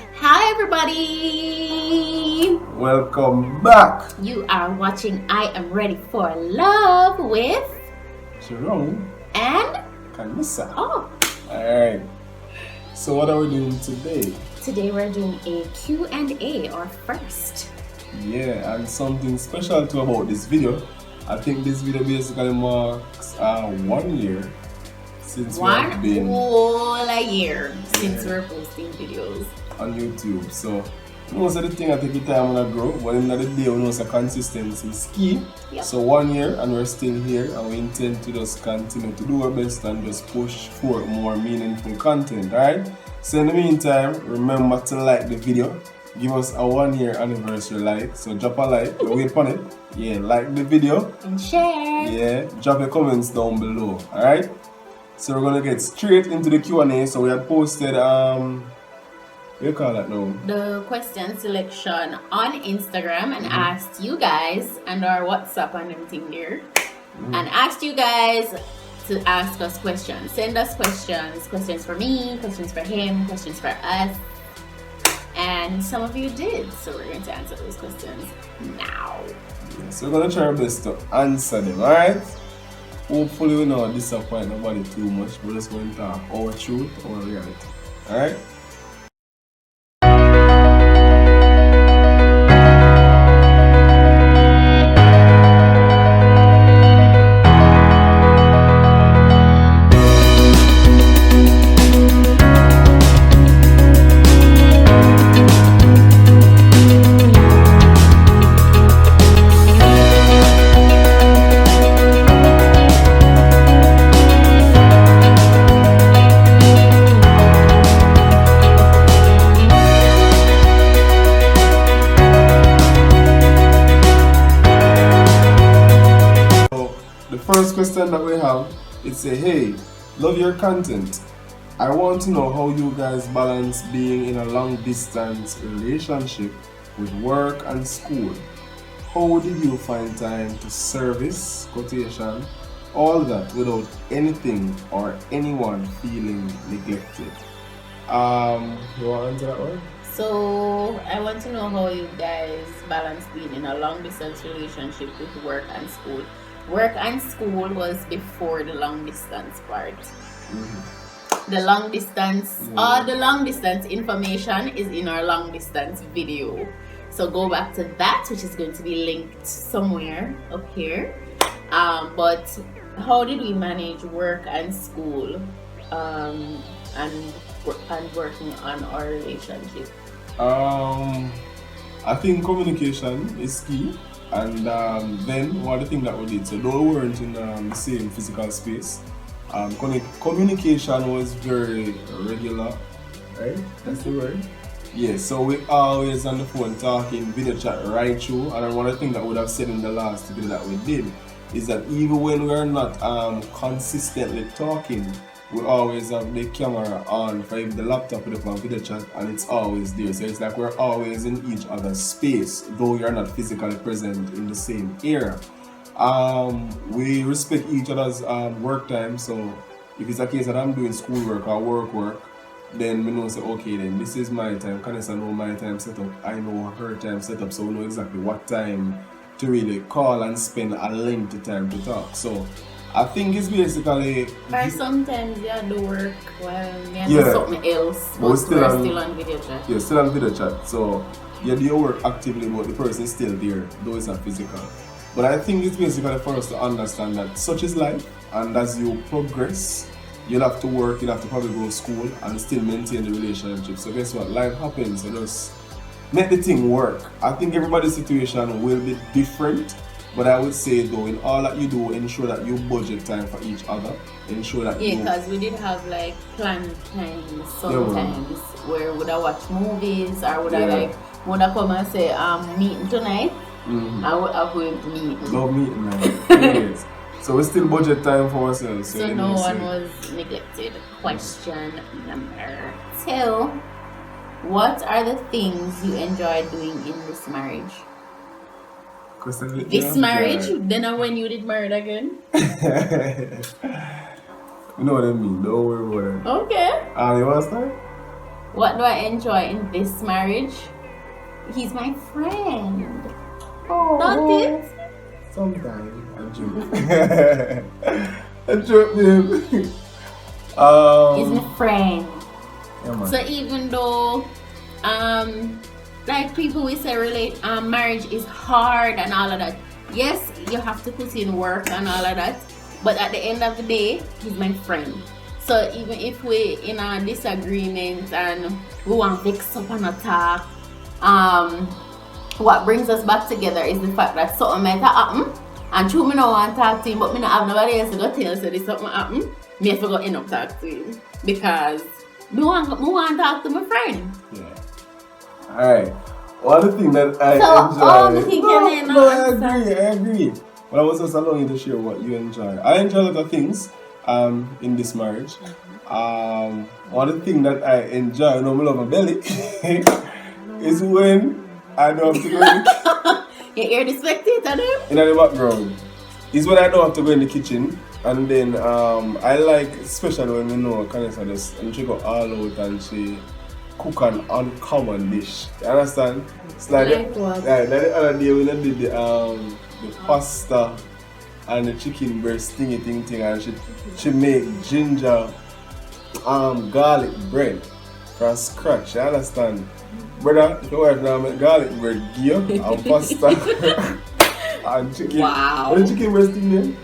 Hi everybody! Welcome back. You are watching I Am Ready for Love with Jerome and Kanisa. oh, Alright. So what are we doing today? today we're doing a Q&A or first. Yeah, and something special too about this video. I think this video basically marks 1 year since we have One been whole year since we're posting videos on YouTube. So most of the thing I take the time when I grow, but in the day we know it's a consistency is key. Yep. So 1 year and we're still here and we intend to just continue to do our best and just push for more meaningful content, alright? So in the meantime, remember to like the video. Give us a 1 year anniversary like. So drop a like, wait upon it. Yeah, like the video. and share. Yeah, drop your comments down below, alright? So we're gonna get straight into the Q&A. So we had posted what do you call that now? The question selection on Instagram and asked you guys and our WhatsApp and everything there and asked you guys to ask us questions. Send us questions for me, questions for him, questions for us, and some of you did, so we're going to answer those questions now. So we're gonna try our best to answer them, alright? Hopefully we don't disappoint nobody too much. We're just going to talk our truth, our reality. Alright? First question that we have, it say, hey, love your content. I want to know how you guys balance being in a long distance relationship with work and school. How did you find time to service, quotation, all that without anything or anyone feeling neglected? You want to answer that one? So I want to know how you guys balance being in a long distance relationship with work and school. Work and school was before the long distance part. The long distance, all the long distance information is in our long distance video. So go back to that, which is going to be linked somewhere up here. But how did we manage work and school and working on our relationship? I think communication is key. And then one of the things that we did, so though we weren't in the same physical space, communication was very regular, right? That's the word. Yeah, so we always on the phone talking, video chat right through. And one of the things that I would have said in the last video that we did is that even when we are not consistently talking, we always have the camera on for the laptop with the video chat, and it's always there. So it's like we're always in each other's space, though you're not physically present in the same area. We respect each other's work time. So if it's a case that I'm doing schoolwork or work, then we know say okay, then this is my time. Kanisa know my time setup. I know her time setup, so we know exactly what time to really call and spend a lengthy time to talk. So I think it's basically. Or sometimes you do work while you do something else, but we're still on video chat. Yeah, still on video chat. So you do your work actively, but the person is still there, though it's not physical. But I think it's basically for us to understand that such is life, and as you progress, you'll have to work, you'll have to probably go to school and still maintain the relationship. So guess what? Life happens, so just make the thing work. I think everybody's situation will be different. But I would say though, in all that you do, ensure that you budget time for each other. Ensure that because we did have like planned times sometimes where would I watch movies or would I come and say meeting tonight. I would avoid meeting. Love meeting, man. So we still budget time for ourselves. So no one was neglected. Question number 2. What are the things you enjoy doing in this marriage? This marriage? Then when you did married again? You know what I mean, don't worry about it. Okay. You want to start? What do I enjoy in this marriage? He's my friend. Oh, Not it? Sometimes I joke. I joke, babe. He's my friend. Yeah, so even though, like people will say, marriage is hard and all of that. Yes, you have to put in work and all of that. But at the end of the day, he's my friend. So even if we in a disagreement and we want to fix up and attack, what brings us back together is the fact that something might happen. And true, me no want to talk to him, but me not have nobody else to go tell, so this something happen. Me have to go end up talk to him because me want to talk to my friend. Yeah. Alright. One of the things that I enjoy. I agree. But I was just allowing you to share what you enjoy. I enjoy a lot of things in this marriage. One of the things that I enjoy, I love my belly, is when I don't have to go you hear the spectator there? in the background. Is when I don't have to go in the kitchen. And then I like, especially when you know Kanisa just and she go all out and she cook an uncommon dish. You understand? It's like the other day when I did the pasta and the chicken breast thing and she make ginger garlic bread from scratch. You understand? Brother, if your wife now make garlic bread gear and pasta and chicken. Wow. What the chicken breast thing name?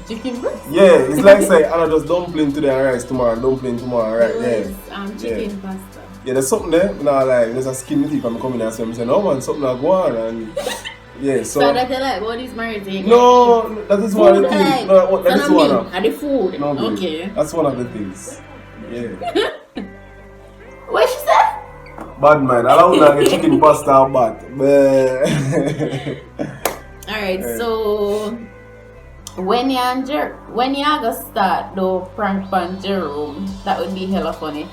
Chicken breast? Yeah, it's like say I just dumpling today and rice tomorrow and dumpling tomorrow, right? Yes, chicken pasta. Yeah, there's something there. Now like there's a skin with teeth and coming and saying, no man, something like go on and yeah, so that's like what is marriage? No, that is one of the things. No, that is one of the food. No, okay. That's one of the things. Yeah. What she said? Bad man, I don't know the chicken pasta but Alright, so when you go start the prank on Jerome, that would be hella funny.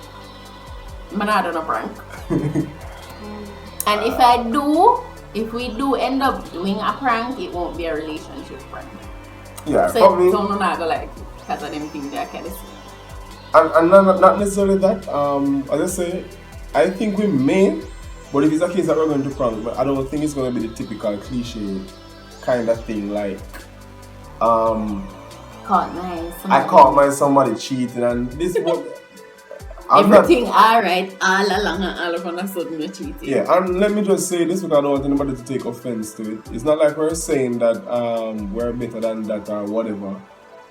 But I don't know prank. And if we do end up doing a prank, it won't be a relationship prank. Yeah, so probably. So don't know like it because of them things that kind of and not necessarily that. As I say, I think we may, but if it's a case that we're going to prank, but I don't think it's going to be the typical cliche kind of thing like I caught my somebody cheating and this one everything alright all along and all of a sudden you're cheating. Yeah, and let me just say this because I don't want anybody to take offense to it. It's not like we're saying that we're better than that or whatever.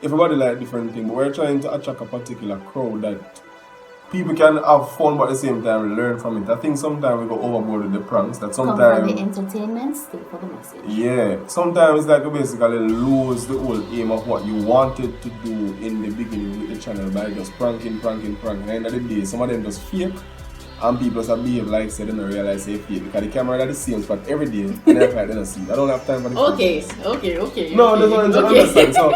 Everybody like different things, but we're trying to attract a particular crowd that people can have fun but at the same time learn from it. I think sometimes we go overboard with the pranks. That sometimes come for the entertainment, stay for the message. Yeah, sometimes like you basically lose the whole aim of what you wanted to do in the beginning with the channel by just pranking. At the end of the day, some of them just fake and people just behave like say they don't realize they fake because the camera at the same spot every day and they act like they don't see it. I don't have time for the Okay. No, that's what I'm understand. So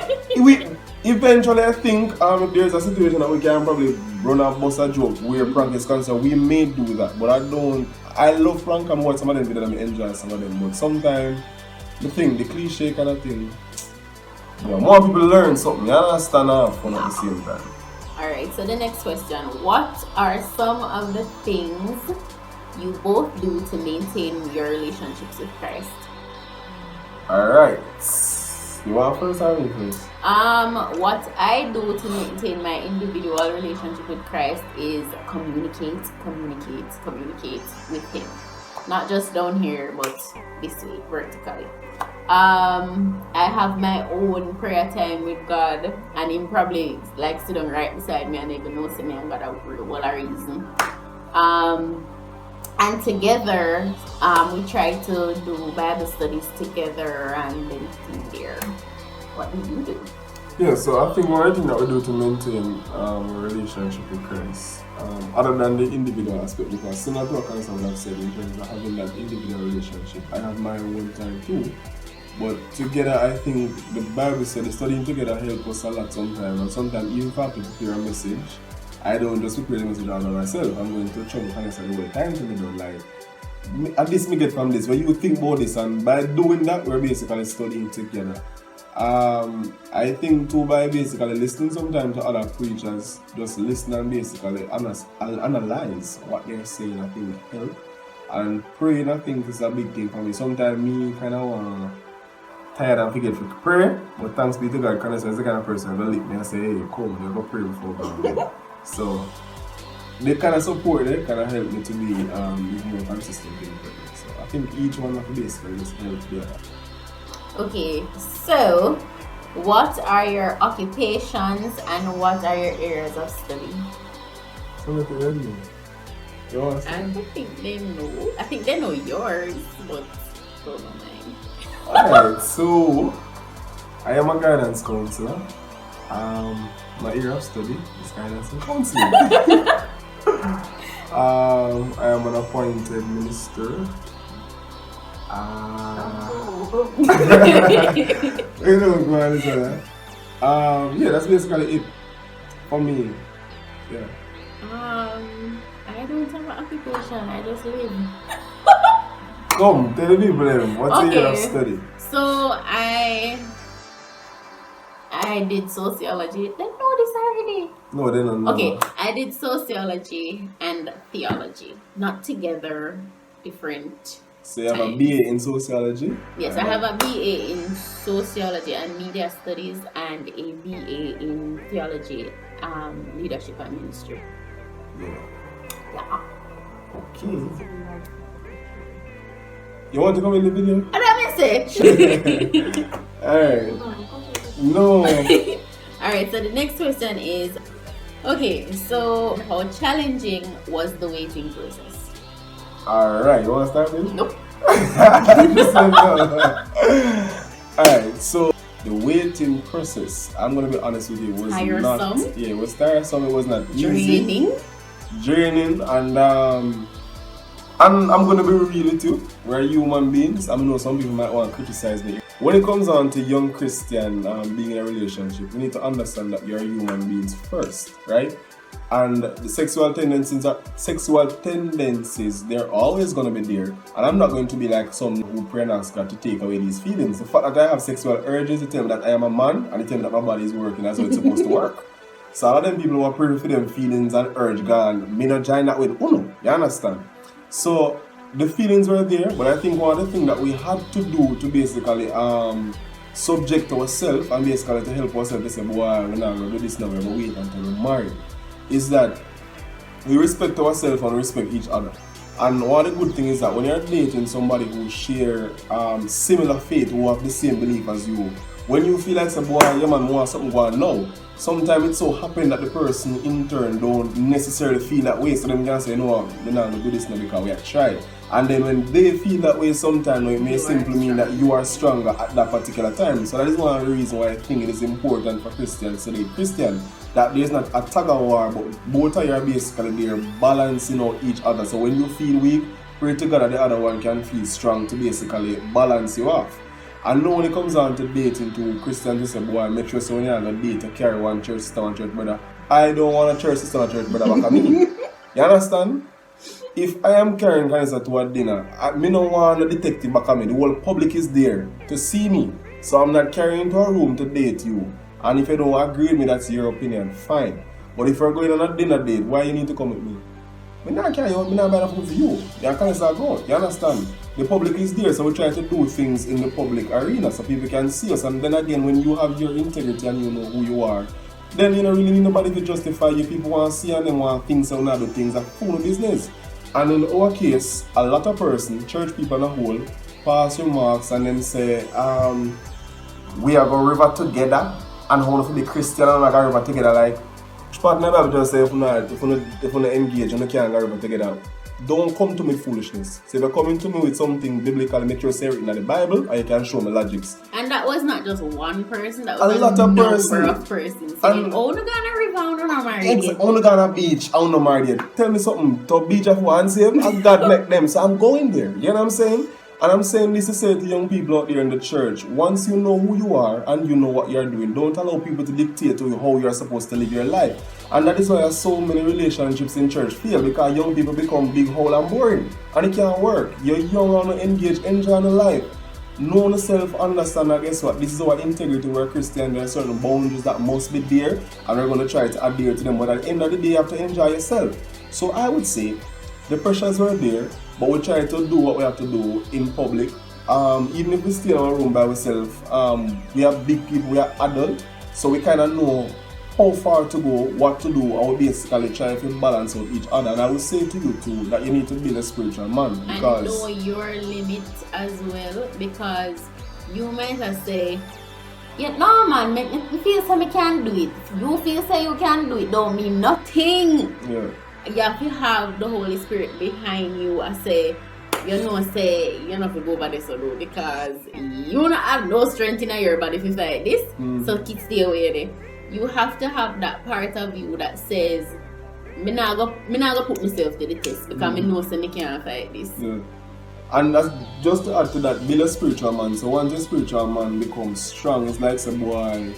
eventually, I think if there's a situation that we can probably run a bust a joke where prank is concerned, we may do that. But I love prank and more some of them that I enjoy some of them. But sometimes, the cliche kind of thing, more people learn something. You understand fun at the same time. Alright, so the next question. What are some of the things you both do to maintain your relationships with Christ? Alright. You want first or me first? What I do to maintain my individual relationship with Christ is communicate with Him. Not just down here, but this way, vertically. I have my own prayer time with God, and Him probably like sit down right beside me and even know me and God a reason. And together, we try to do Bible studies together and then there. What do you do? Yeah, so I think one thing that we do to maintain a relationship with Christ, other than the individual aspect, because similar to what I've said in terms of having that individual relationship, I have my own time too. But together, I think the Bible said the studying together helps us a lot sometimes, and sometimes even if I have to prepare a message, I don't just prepare the message out by myself. I'm going to church and I say, well, time to me done. Like, at least me get from this, where you think about this, and by doing that, we're basically studying together. I think too by basically listening sometimes to other preachers, just listen and basically analyze what they're saying, I think help. And praying, I think is a big thing for me. Sometimes me kind of want tired and forget to pray, but thanks be to God, because I'm the kind of person who lick me and say, hey, come, you go pray before God. So they kind of support it, kind of help me to be more consistent in prayer. So I think each one of the basically just help the other. Okay, so what are your occupations and what are your areas of study? So what do you know? I don't think they know. I think they know yours, but don't know mine. Alright, so I am a guidance counselor. My area of study is guidance and counseling. I am an appointed minister. You know, man, yeah, that's basically it for me. Yeah. I don't have an occupation. I just live. Come, tell the people them. What's the area of study? So I did sociology. They know this already. No, they don't know. Okay, I did sociology and theology, not together, different. So you have a BA in sociology? Yes, I have a BA in sociology and media studies and a BA in theology, leadership and ministry. Yeah. Okay. You want to come in the video? I don't miss it. Alright. No. Alright, so the next question is, okay, so how challenging was the waiting process? Alright, you want to start with? Nope. Alright, so the waiting process, I'm going to be honest with you, was tiresome. Not... Yeah, it was tiresome, it was not easy. Draining, and I'm going to be real with you. We're human beings. I know some people might want to criticize me. When it comes on to young Christian being in a relationship, we need to understand that you're human beings first, right? And the sexual tendencies, they're always going to be there. And I'm not going to be like some who pray and ask God to take away these feelings. The fact that I have sexual urges, they tell me that I am a man, and they tell me that my body is working as well it's supposed to work. So all of them people who are praying for them feelings and urge God, may not join that with uno, you understand? So the feelings were there, but I think one of the things that we had to do to basically subject ourselves and basically to help ourselves to say, boy, we're not going to do this now, we're going to wait until we're married, is that we respect ourselves and respect each other. And one of the good things is that when you're dating somebody who share similar faith, who have the same belief as you, when you feel like, boy, your man wants something going now, sometimes it so happens that the person in turn don't necessarily feel that way, so them can say, no, we're not going to do this now because we have tried. And then when they feel that way sometimes, it may simply mean that you are stronger at that particular time. So that is one of the reasons why I think it is important for Christians to date Christian, that there's not a tug of war, but both of you are basically there balancing out each other. So when you feel weak, pray to God that the other one can feel strong to basically balance you off. And now when it comes down to dating to Christians, you say, boy, make sure so when you're on a date to carry one church sister, one church brother. I don't want a church sister, one church brother back at me. You understand? If I am carrying Vanessa to a dinner, I don't want a detective back at me. The whole public is there to see me. So I'm not carrying to a room to date you. And if you don't agree with me, that's your opinion, fine. But if you're going on a dinner date, why you need to come with me? I'm not carrying you, I'm not buying food for you. You can't start going, you understand? The public is there, so we try to do things in the public arena so people can see us. And then again, when you have your integrity and you know who you are, then you don't really need nobody to justify you. People want to see and they want things and other things that full of business. And in our case, a lot of persons, church people on a whole, pass remarks and then say, we are going river together and how to be Christian and we are going river together. Like, partner Bible just say if you not engage and you can't go river together. Don't come to me with foolishness. So if you're coming to me with something biblical, make sure you say it in the Bible and you can show me logics. And that was not just one person, that was a lot of number persons. of persons. Saying, oh, no gonna rebound on our marriage. Oh, no gonna beach, I'm not married yet. Tell me something, to beach of one save, and God make them, so I'm going there. You know what I'm saying? And I'm saying this to say to young people out there in the church, once you know who you are and you know what you're doing, don't allow people to dictate to you how you're supposed to live your life. And that is why so many relationships in church fail, because young people become big, whole and boring. And it can't work. You're young and engaged, enjoying the life. know yourself, understand that guess what, this is our integrity, we're Christian, there are certain boundaries that must be there, and we're going to try to adhere to them, but at the end of the day, you have to enjoy yourself. So I would say, the pressures were there, but we try to do what we have to do in public. Even if we stay in our room by ourselves, we are big people, we are adults, so we kind of know how far to go, what to do, and we basically try to balance out each other. And I would say to you too that you need to be a spiritual man, because and know your limits as well, because you might have say, yeah, no man, me feel say me can't do it. You feel say you can do it, don't mean nothing. Yeah. You have to have the Holy Spirit behind you and say, you know, say, you know, if you go over this or do, because you don't have no strength in your body if you like this, so keep stay away there. You have to have that part of you that says, me not go put myself to the test, because I know say me can't fight this. Yeah. And that's just to add to that, be a spiritual man. So once a spiritual man becomes strong, it's like some boy,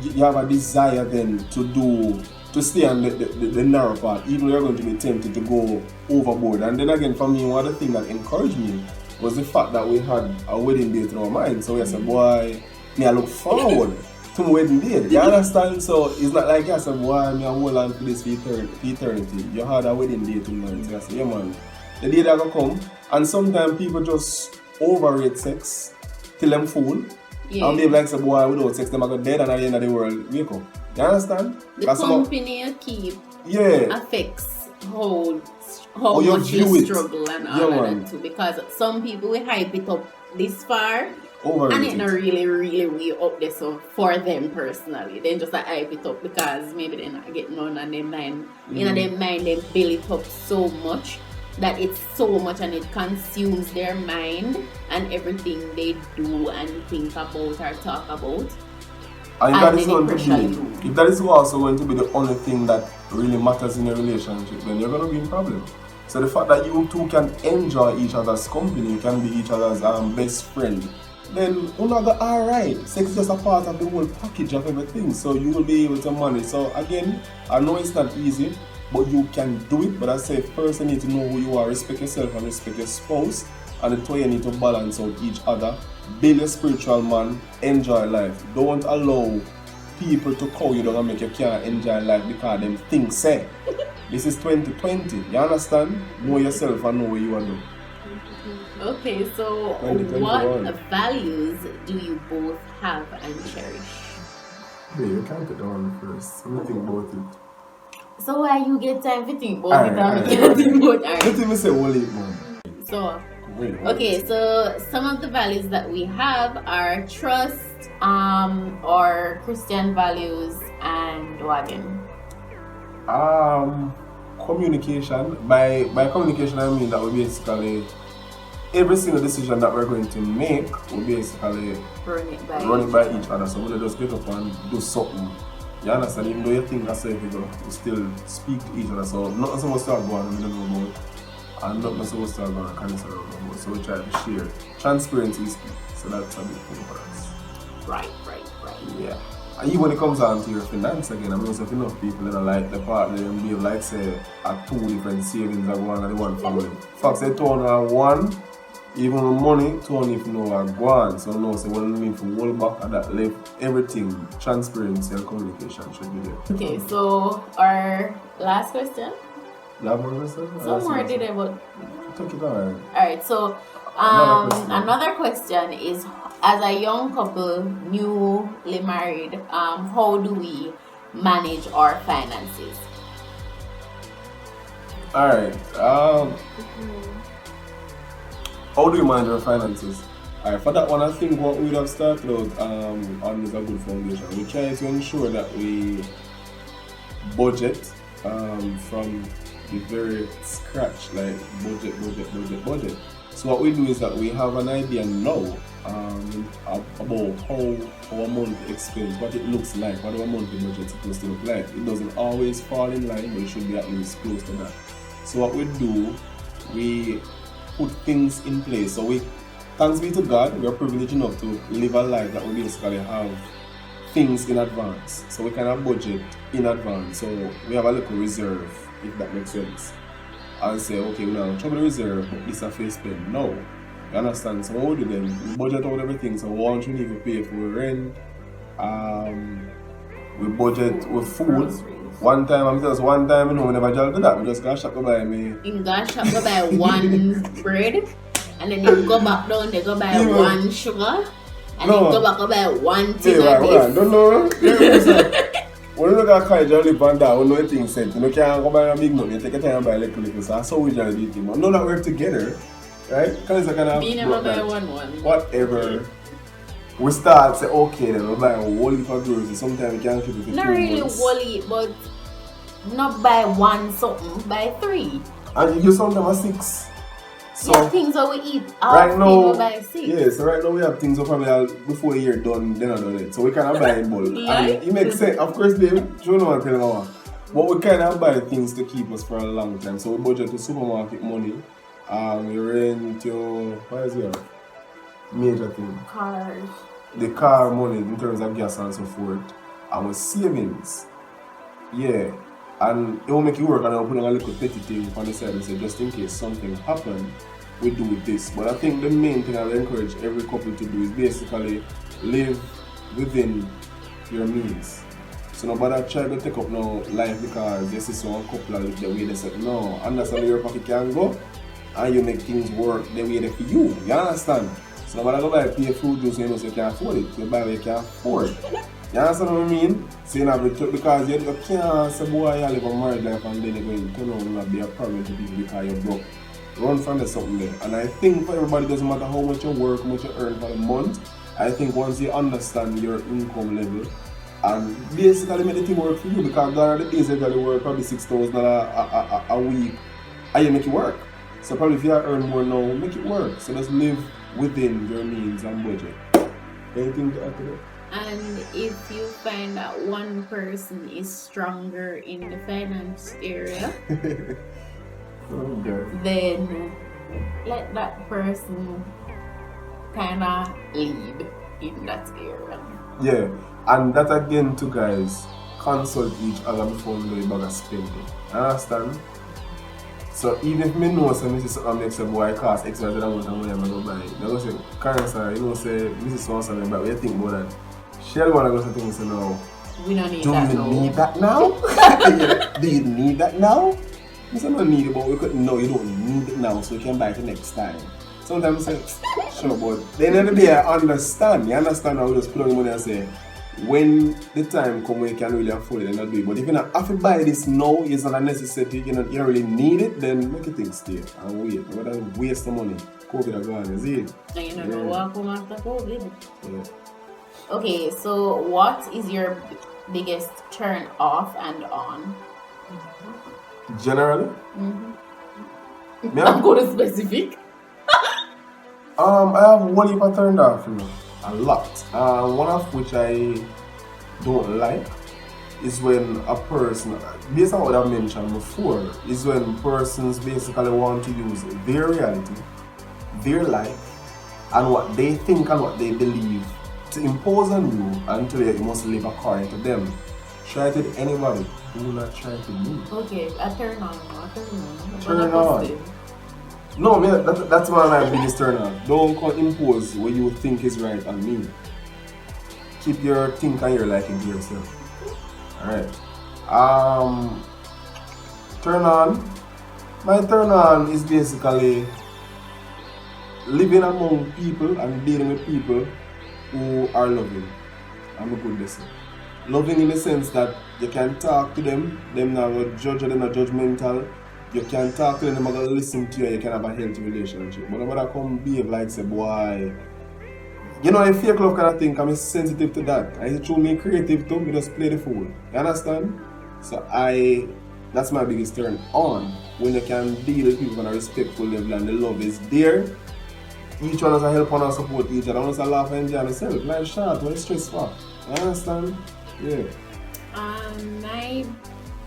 you have a desire then to stay on the narrow path, even though you're going to be tempted to go overboard. And then again, for me, one of the things that encouraged me was the fact that we had a wedding date in our mind. So we said, boy, me I look forward to my wedding date. You understand? So it's not like I said, boy, me I hold on to this for eternity. You had a wedding date in mind. So I said, yeah man, the day that will come. And sometimes people just overrate sex till them fool. Yeah. And be like, say, boy, without sex, them are dead, and at the end of the world, wake up. You understand? The company you keep affects how much you struggle and all of that too. Because some people will hype it up this far, and it's not really way up there. So for them personally, they just like hype it up because maybe they're not getting on and their mind. You know, their mind, they build it up so much that it's so much and it consumes their mind and everything they do and think about or talk about. And if that is also going to be the only thing that really matters in a relationship, then you're going to be in problem. So the fact that you two can enjoy each other's company, you can be each other's best friend, then you're not alright. Sex is just a part of the whole package of everything. So you will be able to manage. So again, I know it's not easy, but you can do it. But I say first you need to know who you are, respect yourself and respect your spouse, and the two you need to balance out each other. Be a spiritual man, enjoy life. Don't allow people to call you down and make you can't enjoy life because them things say. This is 2020, you understand? Know yourself and know what you are doing. Okay, so what values do you both have and cherish? Yeah, you can't get on first. I'm think about it. So why you get time to think about it and you can't think about it? Let me say what it, man. So, okay, so some of the values that we have are trust, or Christian values, and what again? Communication. By communication, I mean that we basically every single decision that we're going to make, we basically run it by each other. So we'll just get up and do something. You understand? Even though you think that's it, you still speak to each other. So nothing supposed to go on, we don't know about. And not supposed to have a cancer about. So we try to share. Transparency is key. So that's a big thing for us. Right. Yeah. And even when it comes down to your finance again, I mean, if enough people that like the partner, they behave like say at two different savings that go on at one family. Facts they turn on one, even the money turn if you know are gone. So no, say when we for hold back at that left, everything, transparency and communication should be there. Okay, so our last question. Somewhere did it, but took it alright. Alright, so another question is, as a young couple, newly married, how do we manage our finances? Alright. How do we manage our finances? Alright, for that one, I think what we'd have started out on is a good foundation. We try to ensure that we budget from the very scratch, like budget. So what we do is that we have an idea now about how our monthly expense, what it looks like, what our monthly budget is supposed to look like. It doesn't always fall in line, but it should be at least close to that. So what we do, we put things in place. So thanks be to God, we are privileged enough to live a life that we basically have things in advance. So we can have budget in advance. So we have a little reserve, if that makes sense. And say, okay, now trouble reserve, but this is a face spend. No. You understand? So what we do then? We budget out everything. So once we need to pay for rent, we budget with food. Groceries. One time, you know, we never just do that. We just go shop to buy me. You go shop to buy one bread, and then you go back down, they go buy one sugar, and then go back to buy one thing of this. Don't know. When you look at college, you live on that, you know things set. You can't go buy a big note, you take your time and buy a little. So that's how we just do it. But know that we're together, right? Because it's kind of. We never buy one. Whatever. We start say okay then we buy a whole heap of groceries. Sometimes we can't keep it for 2 months. Not really whole heap, but not buy one something, buy 3. And you sometimes 6. So yeah, things that we eat right now, we buy 6. Yeah, so right now we have things that probably before a year done, then I done it. So we kind of buy in bulk. And it makes sense. Of course, babe, you know what I'm telling you. But we kind of buy things to keep us for a long time. So we budget to supermarket money. We rent your, what is it? Major thing. Cars. The car money in terms of gas and so forth. Our savings. Yeah. And it will make you work and I'll put on a little petty thing on the side and say just in case something happen, we do with this. But I think the main thing I would encourage every couple to do is basically live within your means. So nobody try to take up no life because this is one couple live the way they say no, understand your pocket can go and you make things work the way they for you. You understand? So nobody go buy pay food juice you know so you can afford it. You buy what you can afford. You understand what I mean? So you have to, because you can't say boy you live a married life and then you're going to turn around and be a problem to people because you're broke. Run from the something there. And I think for everybody, it doesn't matter how much you work, how much you earn for the month. I think once you understand your income level and basically make the thing work for you, because gone are the days you gotta work probably $6,000 a week and you make it work. So probably if you earn more now, make it work. So just live within your means and budget. Anything to add to that? And if you find that one person is stronger in the finance area, then let that person kind of lead in that area. Yeah, and that again too guys, consult each other before you do a bag of spending. Understand? So even if me know say this is something makes a boy cost extra amount of money I'm going to buy it. They're going to say, Karen sir, you know say this is something but what do you think about that? She'll want to go to things and say no. We don't need do that we now. need that now? Do you need that now? I say no need it, but we could no you don't need it now so you can buy it the next time. Sometimes I say, sure, but the end of the day I understand. You understand how we just put on the money and say when the time comes when you can really afford it and not do it. But if you not have to buy this now, it's not a necessity, you don't really need it, then make it things stay and wait. Rather than waste the money. COVID are gone, is it? And you don't know what come after COVID. Yeah. Okay, so what is your biggest turn off and on? Generally? Yeah. I'm going to specific. I have one heap I turned off, you know, a lot. One of which I don't like is when a person, based on what I've mentioned before, is when persons basically want to use their reality, their life, and what they think and what they believe to impose on you until you must live according to them. Try it with anybody. Do not try it with me. Okay, I turn on. Turn on. No, man, that's one of my biggest turn on. Don't come impose what you think is right on me. Keep your think and your liking to yourself. Alright. Turn on. My turn on is basically living among people and dealing with people who are loving. I'm a good listener. Loving in the sense that you can talk to them not going to judge or they're not judgmental. You can talk to them, they're going to listen to you, and you can have a healthy relationship. But nobody come behave like say, boy, you know, the fake love kind of thing, I'm sensitive to that. I show me creative too, me just play the fool. You understand? So that's my biggest turn on. When you can deal with people on a respectful level and the love is there. Each one has a help and support each other. I want to laugh and enjoy myself. Life short, what is stress for? You understand? Yeah.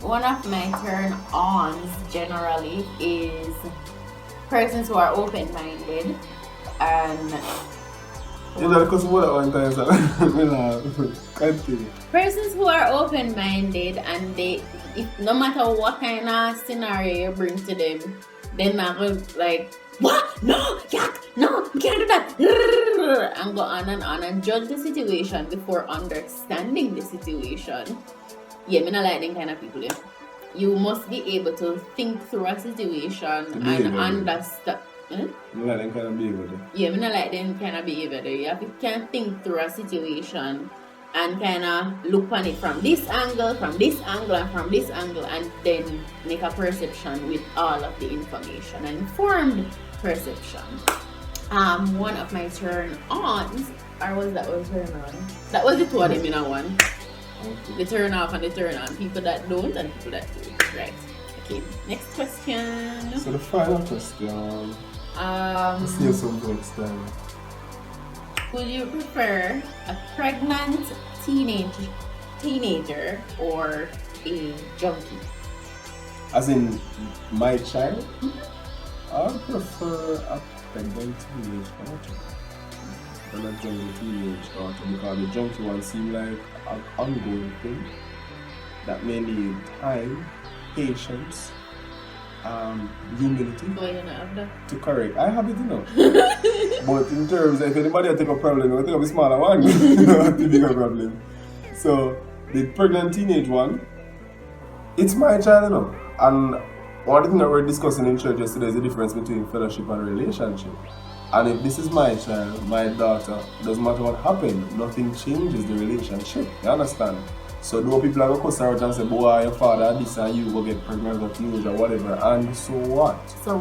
One of my turn-ons generally is persons who are open-minded and persons who are open-minded and if no matter what kind of scenario you bring to them, they're not going like, what? No, yuck, no, you can't do that, and go on and judge the situation before understanding the situation. Yeah, me not like them kind of people. Yeah. You must be able to think through a situation and understand. You like them kind of behavior there? Yeah, me not like them kind of behavior there. You have to can think through a situation and kind of look on it from this angle, from this angle, and from this angle, and then make a perception with all of the information, an informed perception. One of my turn ons, or was that one turn on? That was the two of them in a one. Okay. The turn off and the turn on. People that don't and people that do. Right. Okay. Next question. So the final question. Let's see some next time. Would you prefer a pregnant teenager or a junkie? As in my child? I prefer a pregnant teenage daughter than a junkie teenage daughter, because the junkie one seems like an ongoing thing that may need time, patience, humility to correct. I have it, you know. But in terms of if anybody take a problem, I think of a smaller one, not the bigger problem. So the pregnant teenage one, it's my child, you know. And one thing that we're discussing in church yesterday is the difference between fellowship and relationship. And if this is my child, my daughter, doesn't matter what happened, nothing changes the relationship. You understand? So though people are going to cuss out and say, boy, your father this and you go get pregnant or teenage or whatever, and so what? So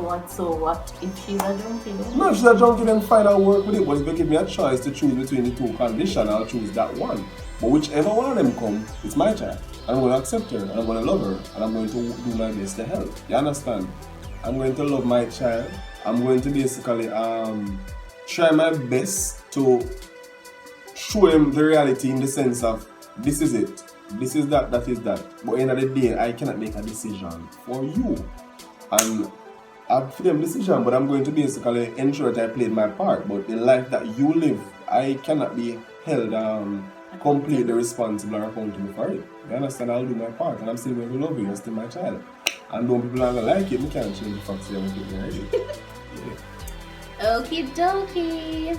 what if she's a junkie then? No, if she's a junkie, then fine, I'll work with it. But if they give me a choice to choose between the two conditions, I'll choose that one. But whichever one of them come, it's my child. I'm going to accept her, and I'm going to love her, and I'm going to do my best to help. You understand? I'm going to love my child. I'm going to basically try my best to show him the reality in the sense of, this is it. This is that, that is that. But at the end of the day, I cannot make a decision for you. And I've freedom decision, but I'm going to basically ensure that I played my part. But the life that you live, I cannot be held completely responsible or accountable for it. You understand? I'll do my part, and I'm still going to love you. You're still my child. And though people are going to like it, we can't change the facts here. Yeah. Okie dokie.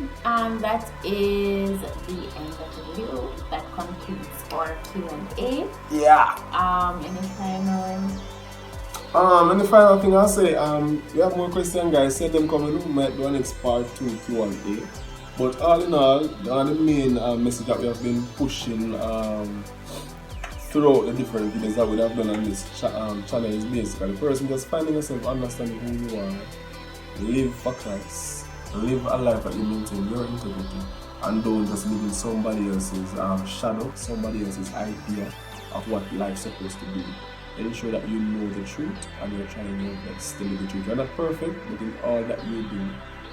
That is the end of the video. That concludes our Q&A. Yeah. Any final? And the final thing I'll say, we have more questions, guys. Send them coming. We might do an next part 2 Q&A. But all in all, the main message that we have been pushing throughout the different videos that we have done on this channel is basically the person just finding yourself, understanding who you are, live for Christ, live a life that you maintain your integrity, and don't just live in somebody else's shadow, somebody else's idea of what life's supposed to be. Ensure that you know the truth and you're trying your best to live the truth. You're not perfect, but in all that you do,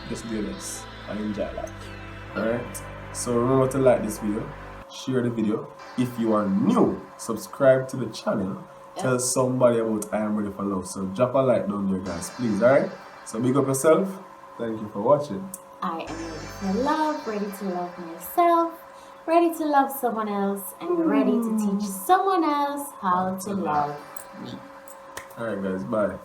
just do your best and enjoy life. Alright? So remember to like this video, share the video. If you are new, subscribe to the channel. Tell somebody about I Am Ready for Love. So drop a like down there, guys, please. Alright? So big up yourself. Thank you for watching. I am ready for love, ready to love myself, ready to love someone else, and ready to teach someone else how to love me. Alright, guys, bye.